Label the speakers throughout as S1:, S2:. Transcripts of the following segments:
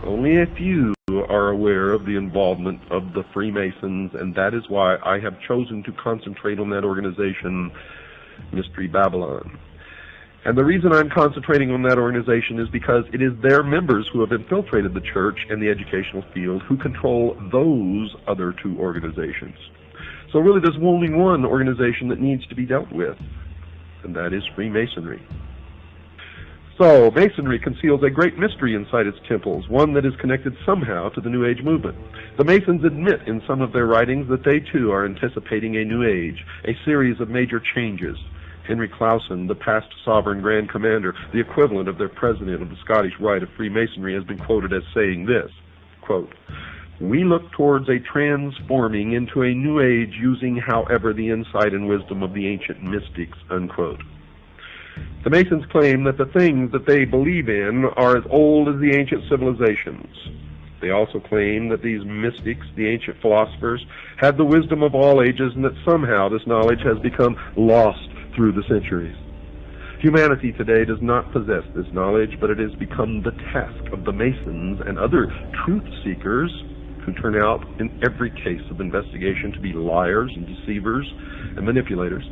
S1: Only a few are aware of the involvement of the Freemasons, and that is why I have chosen to concentrate on that organization, Mystery Babylon. And the reason I'm concentrating on that organization is because it is their members who have infiltrated the church and the educational field who control those other two organizations. So really there's only one organization that needs to be dealt with, and that is Freemasonry. So, Masonry conceals a great mystery inside its temples, one that is connected somehow to the New Age movement. The Masons admit in some of their writings that they too are anticipating a New Age, a series of major changes. Henry Clausen, the past sovereign Grand Commander, the equivalent of their president of the Scottish Rite of Freemasonry, has been quoted as saying this, quote, "We look towards a transforming into a New Age using, however, the insight and wisdom of the ancient mystics," unquote. The Masons claim that the things that they believe in are as old as the ancient civilizations. They also claim that these mystics, the ancient philosophers, had the wisdom of all ages and that somehow this knowledge has become lost through the centuries. Humanity today does not possess this knowledge, but it has become the task of the Masons and other truth seekers, who turn out in every case of investigation to be liars and deceivers and manipulators,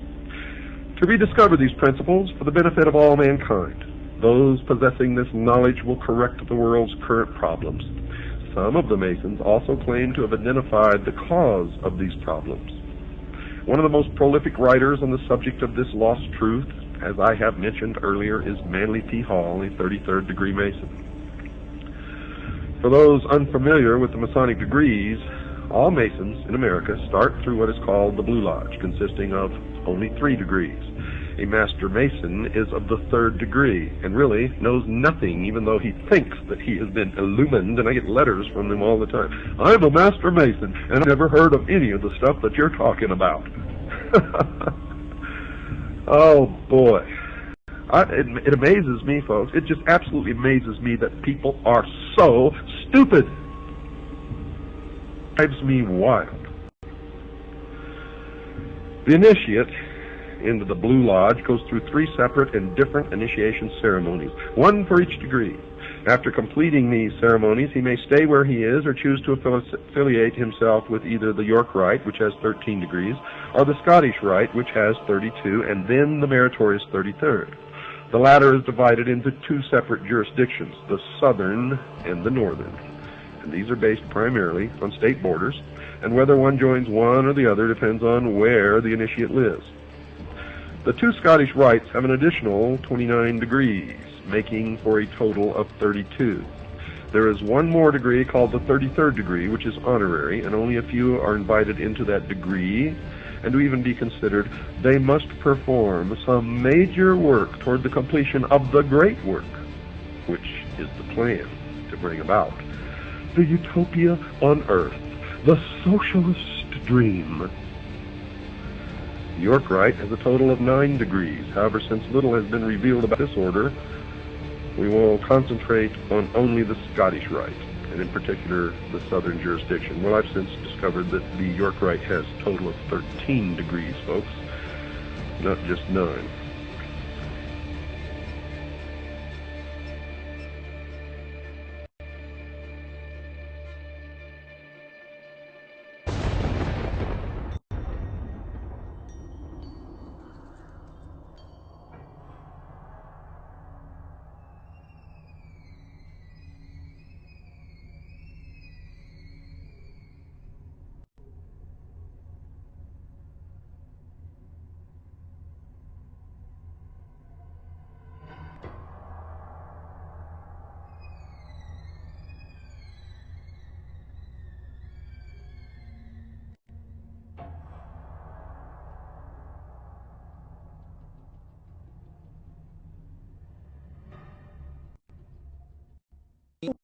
S1: to rediscover these principles for the benefit of all mankind. Those possessing this knowledge will correct the world's current problems. Some of the Masons also claim to have identified the cause of these problems. One of the most prolific writers on the subject of this lost truth, as I have mentioned earlier, is Manly P. Hall, a 33rd degree Mason. For those unfamiliar with the Masonic degrees, all Masons in America start through what is called the Blue Lodge, consisting of only 3 degrees. A Master Mason is of the 3rd degree and really knows nothing, even though he thinks that he has been illumined, and I get letters from them all the time. "I'm a Master Mason, and I've never heard of any of the stuff that you're talking about." Oh, boy. It amazes me, folks. It just absolutely amazes me that people are so stupid. It drives me wild. The initiate into the Blue Lodge goes through 3 separate and different initiation ceremonies, one for each degree. After completing these ceremonies, he may stay where he is or choose to affiliate himself with either the York Rite, which has 13 degrees, or the Scottish Rite, which has 32, and then the meritorious 33rd. The latter is divided into 2 separate jurisdictions, the southern and the northern. And these are based primarily on state borders, and whether one joins one or the other depends on where the initiate lives. The 2 Scottish rites have an additional 29 degrees, making for a total of 32. There is one more degree called the 33rd degree, which is honorary, and only a few are invited into that degree, and to even be considered, they must perform some major work toward the completion of the great work, which is the plan to bring about the utopia on earth, the socialist dream. The York Rite has a total of 9 degrees. However, since little has been revealed about this order, we will concentrate on only the Scottish Rite, and in particular the southern jurisdiction. Well, I've since discovered that the York Rite has a total of 13 degrees, folks, not just 9.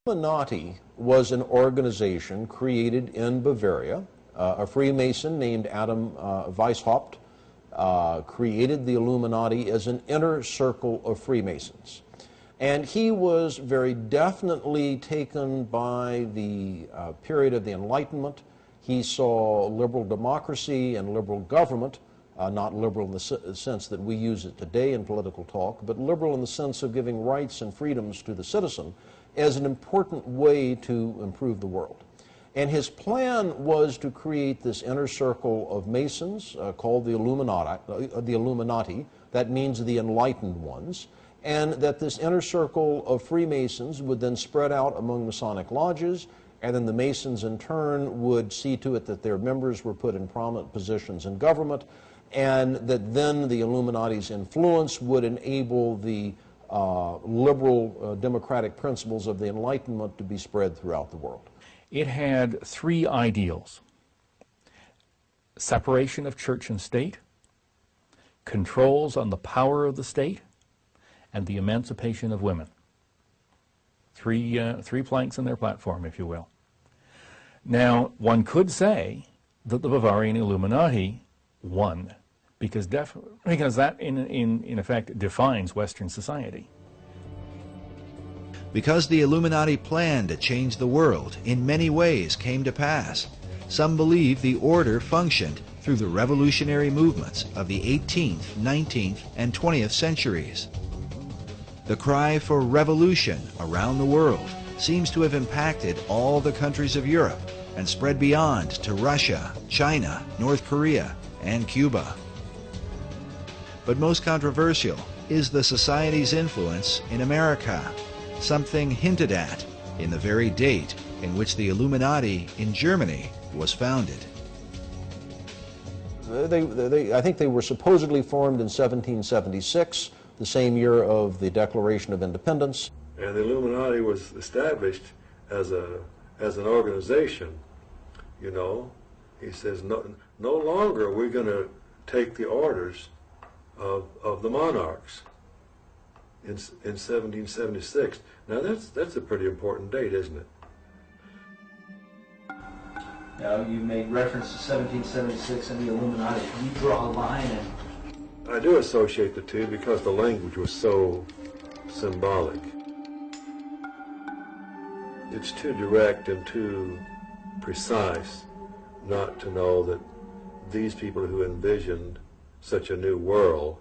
S2: Illuminati was an organization created in Bavaria. A Freemason named Adam Weishaupt created the Illuminati as an inner circle of Freemasons. And he was very definitely taken by the period of the Enlightenment. He saw liberal democracy and liberal government, not liberal in the sense that we use it today in political talk, but liberal in the sense of giving rights and freedoms to the citizen, as an important way to improve the world. And his plan was to create this inner circle of Masons called the Illuminati. That means the enlightened ones. And that this inner circle of Freemasons would then spread out among Masonic lodges, and then the Masons in turn would see to it that their members were put in prominent positions in government, and that then the Illuminati's influence would enable the liberal democratic principles of the Enlightenment to be spread throughout the world.
S3: It had three ideals: separation of church and state, controls on the power of the state, and the emancipation of women. Three planks in their platform, if you will. Now, one could say that the Bavarian Illuminati won, because that, in effect, defines Western society.
S4: Because the Illuminati plan to change the world in many ways came to pass, some believe the order functioned through the revolutionary movements of the 18th, 19th, and 20th centuries. The cry for revolution around the world seems to have impacted all the countries of Europe and spread beyond to Russia, China, North Korea, and Cuba. But most controversial is the society's influence in America, something hinted at in the very date in which the Illuminati in Germany was founded.
S2: I think they were supposedly formed in 1776, the same year of the Declaration of Independence.
S5: And the Illuminati was established as an organization, you know. He says, no longer are we going to take the orders of the monarchs in 1776. Now that's a pretty important date, isn't it?
S6: Now, you made reference to 1776 and the Illuminati. Can you draw a line?
S5: I do associate the two because the language was so symbolic. It's too direct and too precise not to know that these people who envisioned such a new world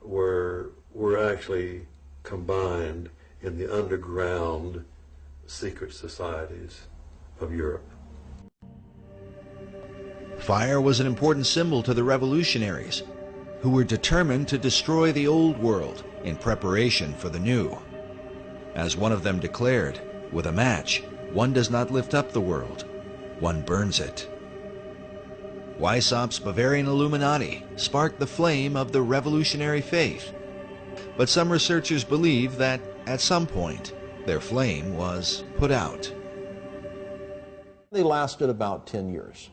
S5: were actually combined in the underground secret societies of Europe.
S4: Fire was an important symbol to the revolutionaries, who were determined to destroy the old world in preparation for the new. As one of them declared, with a match, one does not lift up the world, one burns it. Weishaupt's Bavarian Illuminati sparked the flame of the revolutionary faith, but some researchers believe that at some point their flame was put out.
S2: They lasted about 10 years.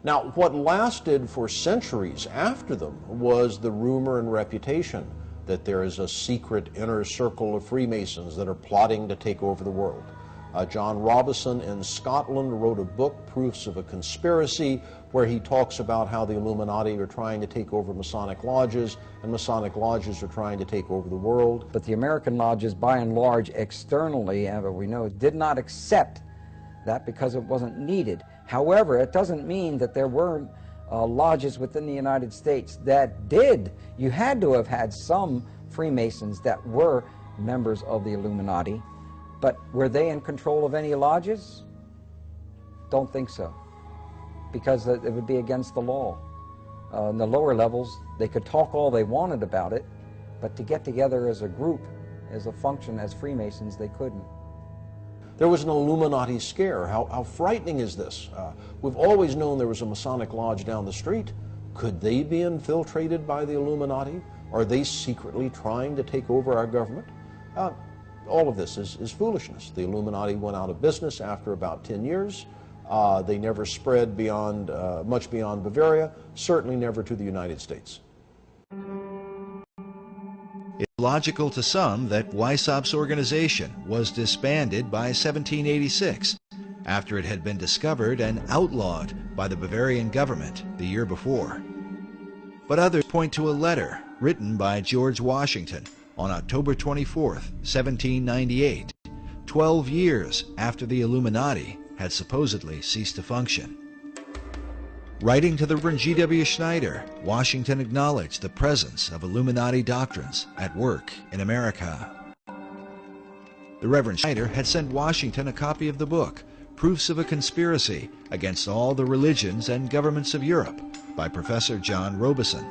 S2: Now, what lasted for centuries after them was the rumor and reputation that there is a secret inner circle of Freemasons that are plotting to take over the world. John Robison in Scotland wrote a book, Proofs of a Conspiracy, where he talks about how the Illuminati are trying to take over Masonic lodges, and Masonic lodges are trying to take over the world.
S7: But the American lodges, by and large, externly, and we know, did not accept that because it wasn't needed. However, it doesn't mean that there were lodges within the United States that did. You had to have had some Freemasons that were members of the Illuminati, but were they in control of any lodges? Don't think so, because it would be against the law. In the lower levels, they could talk all they wanted about it, but to get together as a group, as a function, as Freemasons, they couldn't.
S2: There was an Illuminati scare. How frightening is this? We've always known there was a Masonic lodge down the street. Could they be infiltrated by the Illuminati? Are they secretly trying to take over our government? All of this is foolishness. The Illuminati went out of business after about 10 years. They never spread beyond, much beyond Bavaria, certainly never to the United States.
S4: It's logical to some that Weishaupt's organization was disbanded by 1786, after it had been discovered and outlawed by the Bavarian government the year before. But others point to a letter written by George Washington on October 24, 1798, 12 years after the Illuminati had supposedly ceased to function. Writing to the Reverend G.W. Schneider, Washington acknowledged the presence of Illuminati doctrines at work in America. The Reverend Schneider had sent Washington a copy of the book, Proofs of a Conspiracy Against All the Religions and Governments of Europe, by Professor John Robeson,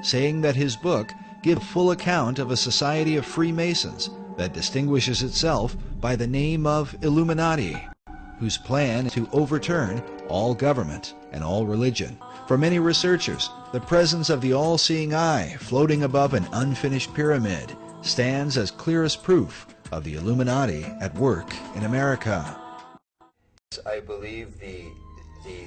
S4: saying that his book gives a full account of a society of Freemasons that distinguishes itself by the name of Illuminati, whose plan is to overturn all government and all religion. For many researchers, the presence of the all-seeing eye floating above an unfinished pyramid stands as clearest proof of the Illuminati at work in America.
S8: I believe the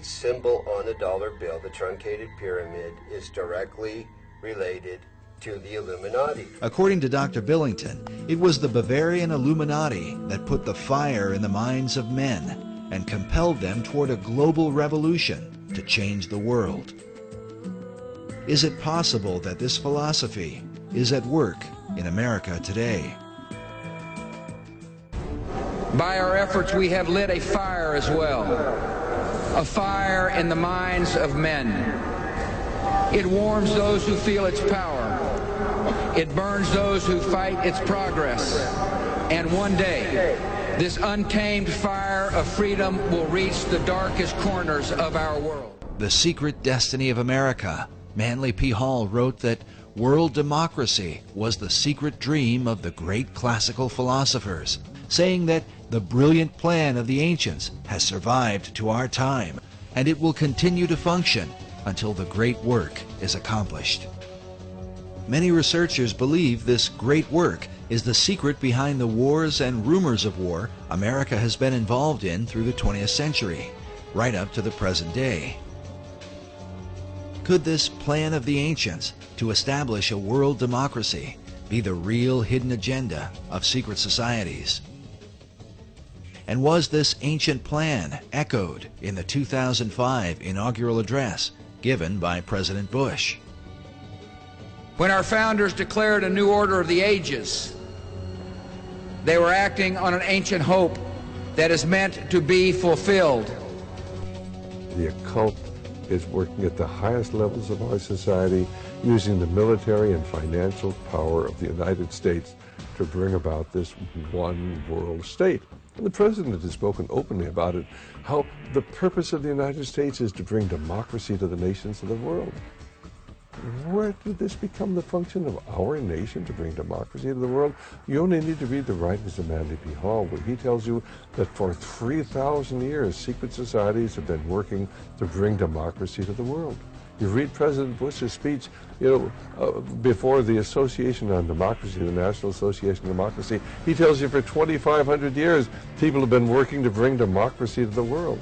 S8: symbol on the dollar bill, the truncated pyramid, is directly related to the Illuminati.
S4: According to Dr. Billington, it was the Bavarian Illuminati that put the fire in the minds of men and compelled them toward a global revolution to change the world. Is it possible that this philosophy is at work in America today?
S9: By our efforts, we have lit a fire as well, a fire in the minds of men. It warms those who feel its power. It burns those who fight its progress. And one day, this untamed fire of freedom will reach the darkest corners of our world.
S4: The Secret Destiny of America. Manly P. Hall wrote that world democracy was the secret dream of the great classical philosophers, saying that the brilliant plan of the ancients has survived to our time, and it will continue to function until the great work is accomplished. Many researchers believe this great work is the secret behind the wars and rumors of war America has been involved in through the 20th century, right up to the present day. Could this plan of the ancients to establish a world democracy be the real hidden agenda of secret societies? And was this ancient plan echoed in the 2005 inaugural address given by President Bush?
S9: When our founders declared a new order of the ages, they were acting on an ancient hope that is meant to be fulfilled.
S10: The occult is working at the highest levels of our society, using the military and financial power of the United States to bring about this one world state. And the President has spoken openly about it, how the purpose of the United States is to bring democracy to the nations of the world. Where did this become the function of our nation, to bring democracy to the world? You only need to read the writings of Manly P. Hall, where he tells you that for 3,000 years, secret societies have been working to bring democracy to the world. You read President Bush's speech, before the Association on Democracy, the National Association on Democracy, he tells you for 2,500 years, people have been working to bring democracy to the world.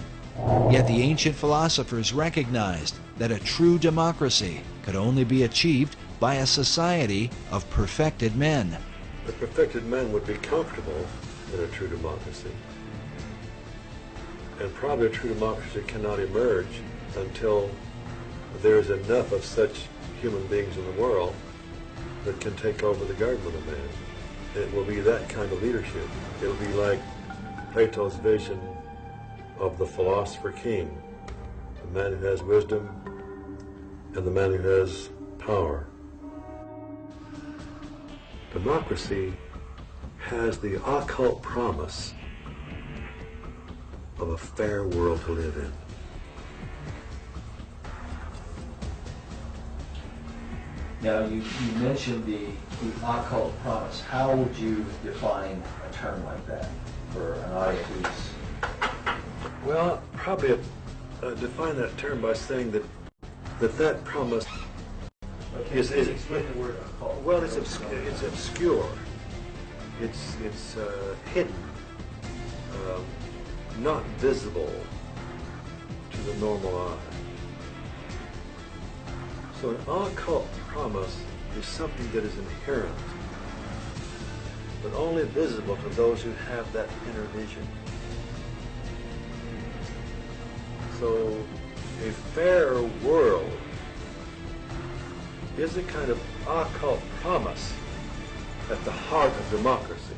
S4: Yet the ancient philosophers recognized that a true democracy could only be achieved by a society of perfected men.
S5: The perfected men would be comfortable in a true democracy. And probably a true democracy cannot emerge until there is enough of such human beings in the world that can take over the government of man. It will be that kind of leadership. It will be like Plato's vision of the philosopher king, the man who has wisdom and the man who has power. Democracy has the occult promise of a fair world to live in.
S6: Now, you mentioned the occult promise. How would you define a term like that for an audience who's...
S5: Well, probably define that term by saying that promise is
S6: explain the word occult.
S5: Well, it's obscure. It's hidden, not visible to the normal eye. So an occult promise is something that is inherent, but only visible to those who have that inner vision. So a fair world is a kind of occult promise at the heart of democracy.